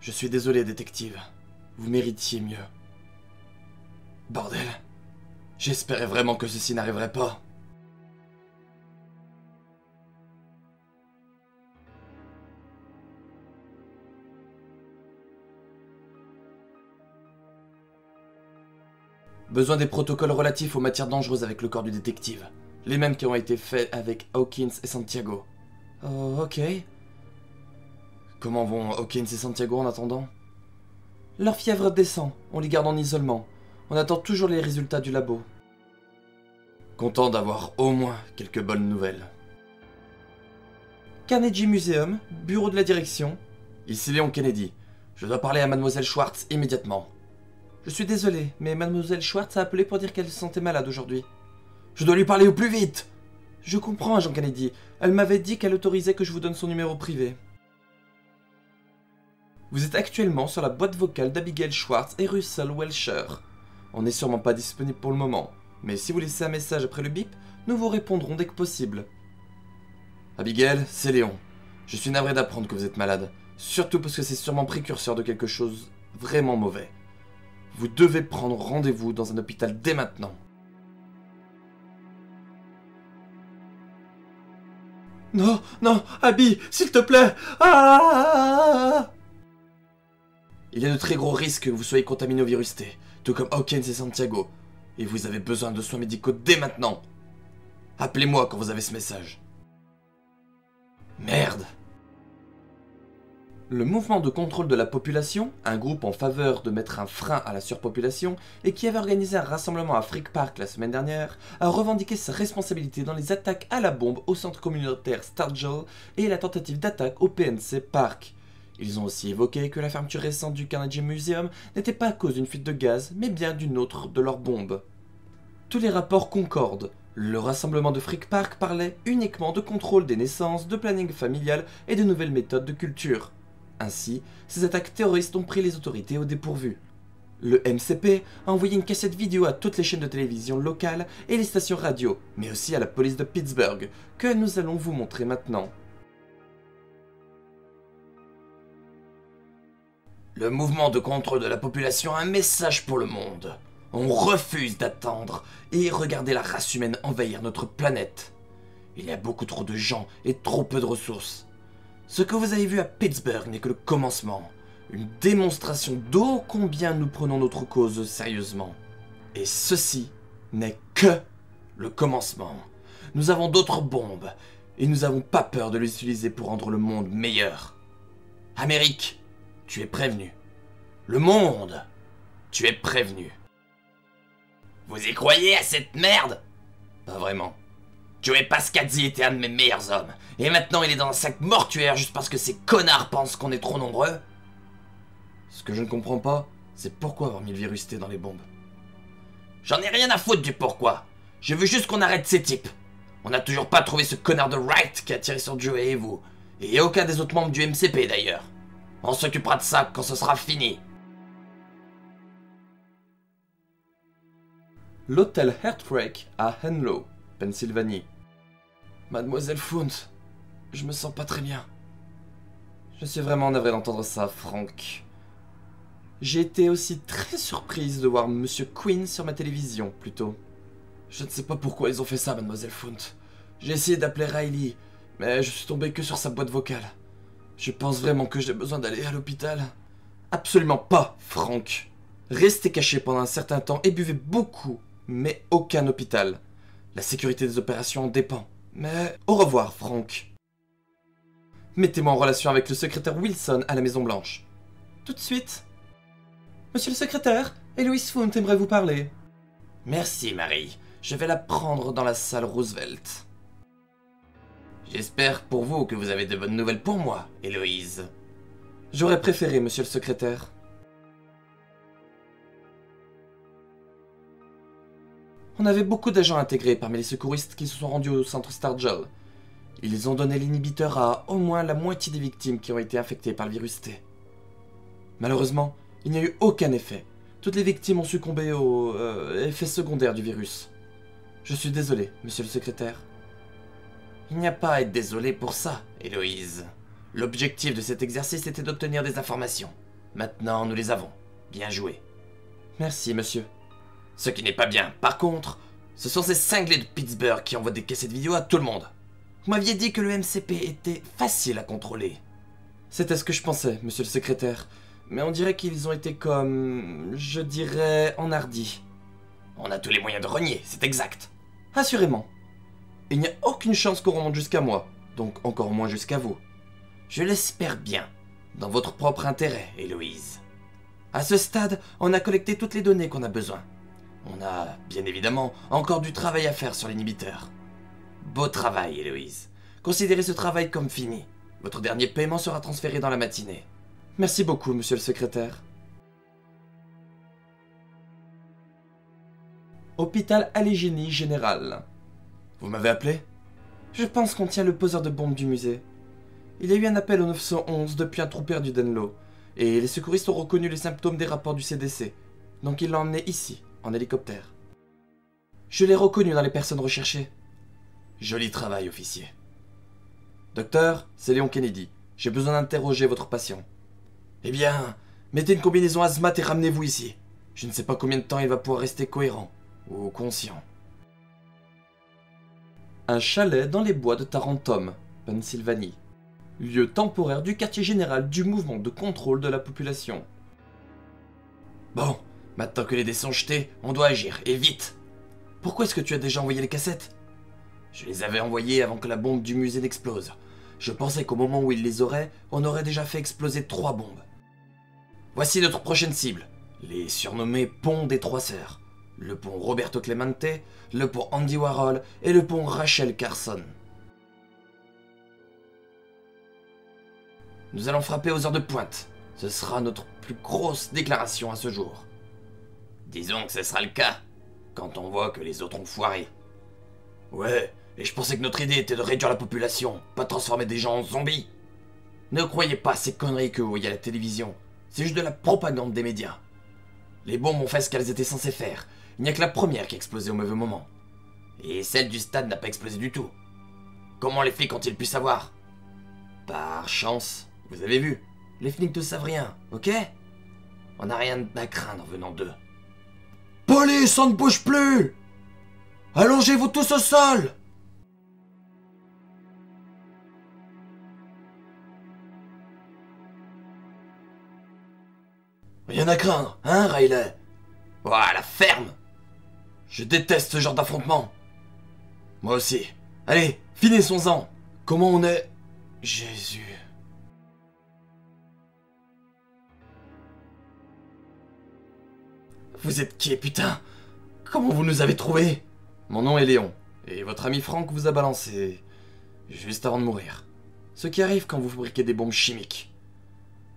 Je suis désolé, détective. Vous méritiez mieux. Bordel. J'espérais vraiment que ceci n'arriverait pas. Besoin des protocoles relatifs aux matières dangereuses avec le corps du détective. Les mêmes qui ont été faits avec Hawkins et Santiago. Oh, ok. Comment vont Hawkins et Santiago en attendant? Leur fièvre descend, on les garde en isolement. On attend toujours les résultats du labo. Content d'avoir au moins quelques bonnes nouvelles. Carnegie Museum, bureau de la direction. Ici Léon Kennedy. Je dois parler à Mademoiselle Schwartz immédiatement. Je suis désolé, mais Mademoiselle Schwartz a appelé pour dire qu'elle se sentait malade aujourd'hui. Je dois lui parler au plus vite. Je comprends, agent Kennedy. Elle m'avait dit qu'elle autorisait que je vous donne son numéro privé. Vous êtes actuellement sur la boîte vocale d'Abigail Schwartz et Russell Welcher. On n'est sûrement pas disponible pour le moment, mais si vous laissez un message après le bip, nous vous répondrons dès que possible. Abigail, c'est Léon. Je suis navré d'apprendre que vous êtes malade, surtout parce que c'est sûrement précurseur de quelque chose vraiment mauvais. Vous devez prendre rendez-vous dans un hôpital dès maintenant. Non, non, Abby, s'il te plaît. Ah! Il y a de très gros risques que vous soyez contaminé au virus T, tout comme Hawkins et Santiago. Et vous avez besoin de soins médicaux dès maintenant. Appelez-moi quand vous avez ce message. Merde. Le mouvement de contrôle de la population, un groupe en faveur de mettre un frein à la surpopulation et qui avait organisé un rassemblement à Frick Park la semaine dernière, a revendiqué sa responsabilité dans les attaques à la bombe au centre communautaire Sturgill et la tentative d'attaque au PNC Park. Ils ont aussi évoqué que la fermeture récente du Carnegie Museum n'était pas à cause d'une fuite de gaz, mais bien d'une autre de leurs bombes. Tous les rapports concordent. Le rassemblement de Frick Park parlait uniquement de contrôle des naissances, de planning familial et de nouvelles méthodes de culture. Ainsi, ces attaques terroristes ont pris les autorités au dépourvu. Le MCP a envoyé une cassette vidéo à toutes les chaînes de télévision locales et les stations radio, mais aussi à la police de Pittsburgh, que nous allons vous montrer maintenant. Le mouvement de contrôle de la population a un message pour le monde. On refuse d'attendre et regarder la race humaine envahir notre planète. Il y a beaucoup trop de gens et trop peu de ressources. Ce que vous avez vu à Pittsburgh n'est que le commencement. Une démonstration d'ô combien nous prenons notre cause sérieusement. Et ceci n'est que le commencement. Nous avons d'autres bombes et nous n'avons pas peur de les utiliser pour rendre le monde meilleur. Amérique, tu es prévenu. Le monde, tu es prévenu. Vous y croyez à cette merde? Pas vraiment. Joey Pascazzi était un de mes meilleurs hommes, et maintenant il est dans un sac mortuaire juste parce que ces connards pensent qu'on est trop nombreux? Ce que je ne comprends pas, c'est pourquoi avoir mis le virus T dans les bombes. J'en ai rien à foutre du pourquoi. Je veux juste qu'on arrête ces types. On n'a toujours pas trouvé ce connard de Wright qui a tiré sur Joey et vous, et aucun des autres membres du MCP d'ailleurs. On s'occupera de ça quand ce sera fini. L'hôtel Heartbreak à Henlow, Pennsylvanie. Mademoiselle Fount, je me sens pas très bien. Je suis vraiment navré d'entendre ça, Frank. J'ai été aussi très surprise de voir Monsieur Quinn sur ma télévision, plus tôt. Je ne sais pas pourquoi ils ont fait ça, Mademoiselle Fount. J'ai essayé d'appeler Riley, mais je suis tombé que sur sa boîte vocale. Je pense vraiment que j'ai besoin d'aller à l'hôpital. Absolument pas, Frank. Restez caché pendant un certain temps et buvez beaucoup, mais aucun hôpital. La sécurité des opérations en dépend. Mais au revoir, Frank. Mettez-moi en relation avec le secrétaire Wilson à la Maison Blanche. Tout de suite. Monsieur le secrétaire, Héloïse Fount aimerait vous parler. Merci, Marie. Je vais la prendre dans la salle Roosevelt. J'espère pour vous que vous avez de bonnes nouvelles pour moi, Héloïse. J'aurais préféré, monsieur le secrétaire. On avait beaucoup d'agents intégrés parmi les secouristes qui se sont rendus au centre Sturgill. Ils ont donné l'inhibiteur à au moins la moitié des victimes qui ont été infectées par le virus T. Malheureusement, il n'y a eu aucun effet. Toutes les victimes ont succombé aux effets secondaires du virus. Je suis désolé, monsieur le secrétaire. Il n'y a pas à être désolé pour ça, Héloïse. L'objectif de cet exercice était d'obtenir des informations. Maintenant, nous les avons. Bien joué. Merci, monsieur. Ce qui n'est pas bien, par contre, ce sont ces cinglés de Pittsburgh qui envoient des cassettes vidéo à tout le monde. Vous m'aviez dit que le MCP était facile à contrôler. C'était ce que je pensais, monsieur le secrétaire. Mais on dirait qu'ils ont été comme... je dirais... enhardis. On a tous les moyens de renier, c'est exact. Assurément. Il n'y a aucune chance qu'on remonte jusqu'à moi, donc encore moins jusqu'à vous. Je l'espère bien. Dans votre propre intérêt, Héloïse. À ce stade, on a collecté toutes les données qu'on a besoin. On a, bien évidemment, encore du travail à faire sur l'inhibiteur. Beau travail, Héloïse. Considérez ce travail comme fini. Votre dernier paiement sera transféré dans la matinée. Merci beaucoup, monsieur le secrétaire. Hôpital Allégénie Général. Vous m'avez appelé? Je pense qu'on tient le poseur de bombes du musée. Il y a eu un appel au 911 depuis un trou perdu d'Enlow, et les secouristes ont reconnu les symptômes des rapports du CDC, donc ils l'ont emmené ici, en hélicoptère. Je l'ai reconnu dans les personnes recherchées. Joli travail, officier. Docteur, c'est Léon Kennedy. J'ai besoin d'interroger votre patient. Eh bien, mettez une combinaison hazmat et ramenez-vous ici. Je ne sais pas combien de temps il va pouvoir rester cohérent ou conscient. Un chalet dans les bois de Tarentum, Pennsylvanie. Lieu temporaire du quartier général du mouvement de contrôle de la population. Bon, maintenant que les dés sont jetés, on doit agir, et vite. Pourquoi est-ce que tu as déjà envoyé les cassettes? Je les avais envoyées avant que la bombe du musée n'explose. Je pensais qu'au moment où il les aurait, on aurait déjà fait exploser 3 bombes. Voici notre prochaine cible, les surnommés ponts des Trois Sœurs. Le pont Roberto Clemente, le pont Andy Warhol et le pont Rachel Carson. Nous allons frapper aux heures de pointe. Ce sera notre plus grosse déclaration à ce jour. Disons que ce sera le cas, quand on voit que les autres ont foiré. Ouais, et je pensais que notre idée était de réduire la population, pas de transformer des gens en zombies. Ne croyez pas à ces conneries que vous voyez à la télévision. C'est juste de la propagande des médias. Les bombes ont fait ce qu'elles étaient censées faire. Il n'y a que la première qui a explosé au mauvais moment. Et celle du stade n'a pas explosé du tout. Comment les flics ont-ils pu savoir? Par chance, vous avez vu. Les flics ne savent rien, ok? On n'a rien à craindre venant d'eux. Police, on ne bouge plus! Allongez-vous tous au sol! Rien à craindre, hein, Riley? Voilà, ferme! Je déteste ce genre d'affrontement. Moi aussi. Allez, finissons-en. Comment on est... Jésus... Vous êtes qui, putain? Comment vous nous avez trouvés? Mon nom est Léon, et votre ami Franck vous a balancé... juste avant de mourir. Ce qui arrive quand vous fabriquez des bombes chimiques.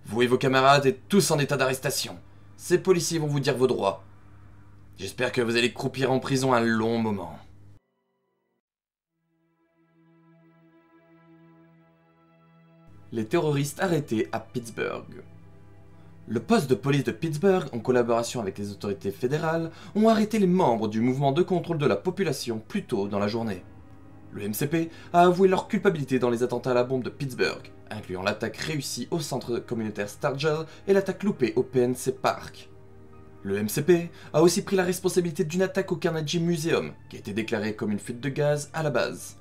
Vous et vos camarades êtes tous en état d'arrestation. Ces policiers vont vous dire vos droits. J'espère que vous allez croupir en prison un long moment. Les terroristes arrêtés à Pittsburgh. Le poste de police de Pittsburgh, en collaboration avec les autorités fédérales, ont arrêté les membres du mouvement de contrôle de la population plus tôt dans la journée. Le MCP a avoué leur culpabilité dans les attentats à la bombe de Pittsburgh, incluant l'attaque réussie au centre communautaire Stargell et l'attaque loupée au PNC Park. Le MCP a aussi pris la responsabilité d'une attaque au Carnegie Museum, qui a été déclarée comme une fuite de gaz à la base.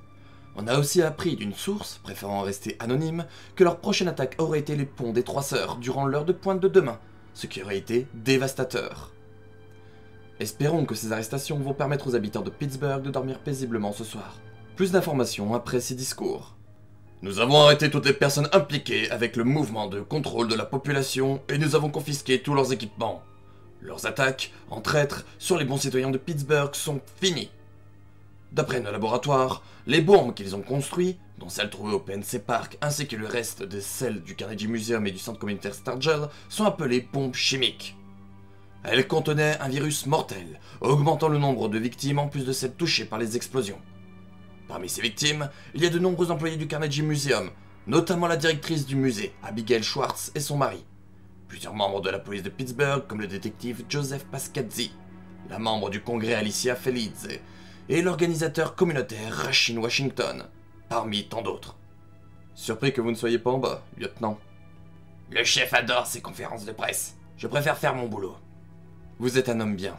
On a aussi appris d'une source, préférant rester anonyme, que leur prochaine attaque aurait été les ponts des Trois Sœurs durant l'heure de pointe de demain, ce qui aurait été dévastateur. Espérons que ces arrestations vont permettre aux habitants de Pittsburgh de dormir paisiblement ce soir. Plus d'informations après ces discours. Nous avons arrêté toutes les personnes impliquées avec le mouvement de contrôle de la population et nous avons confisqué tous leurs équipements. Leurs attaques, en traîtres, sur les bons citoyens de Pittsburgh sont finies. D'après nos laboratoires, les bombes qu'ils ont construites, dont celles trouvées au PNC Park ainsi que le reste de celles du Carnegie Museum et du centre communautaire Stargell, sont appelées bombes chimiques. Elles contenaient un virus mortel, augmentant le nombre de victimes en plus de celles touchées par les explosions. Parmi ces victimes, il y a de nombreux employés du Carnegie Museum, notamment la directrice du musée, Abigail Schwartz, et son mari. Plusieurs membres de la police de Pittsburgh, comme le détective Joseph Pascazzi, la membre du congrès Alicia Feliz, et l'organisateur communautaire Rachine Washington, parmi tant d'autres. Surpris que vous ne soyez pas en bas, lieutenant. Le chef adore ses conférences de presse. Je préfère faire mon boulot. Vous êtes un homme bien.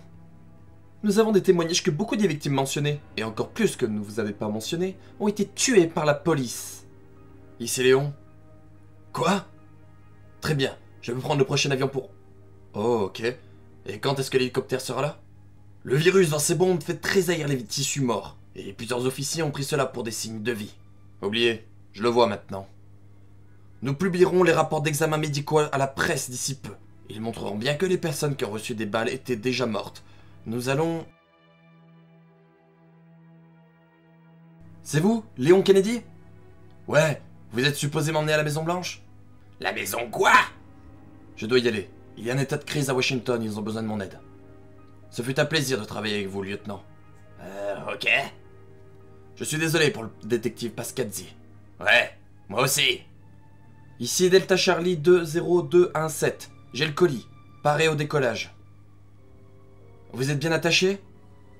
Nous avons des témoignages que beaucoup des victimes mentionnées, et encore plus que ne vous avez pas mentionné, ont été tués par la police. Ici Léon. Quoi? Très bien, je vais prendre le prochain avion pour... Oh, ok. Et quand est-ce que l'hélicoptère sera là? Le virus dans ces bombes fait tressaillir les tissus morts, et plusieurs officiers ont pris cela pour des signes de vie. Oubliez, je le vois maintenant. Nous publierons les rapports d'examen médicaux à la presse d'ici peu. Ils montreront bien que les personnes qui ont reçu des balles étaient déjà mortes. Nous allons... C'est vous, Léon Kennedy? Ouais, vous êtes supposé m'emmener à la Maison Blanche? La maison quoi? Je dois y aller. Il y a un état de crise à Washington, ils ont besoin de mon aide. Ce fut un plaisir de travailler avec vous, lieutenant. Ok. Je suis désolé pour le détective Pascazzi. Ouais, moi aussi. Ici Delta Charlie 20217. J'ai le colis. Paré au décollage. Vous êtes bien attaché?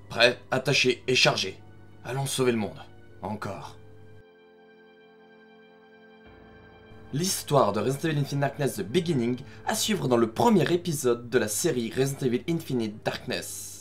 Prêt, attaché et chargé. Allons sauver le monde. Encore. L'histoire de Resident Evil Infinite Darkness The Beginning à suivre dans le premier épisode de la série Resident Evil Infinite Darkness.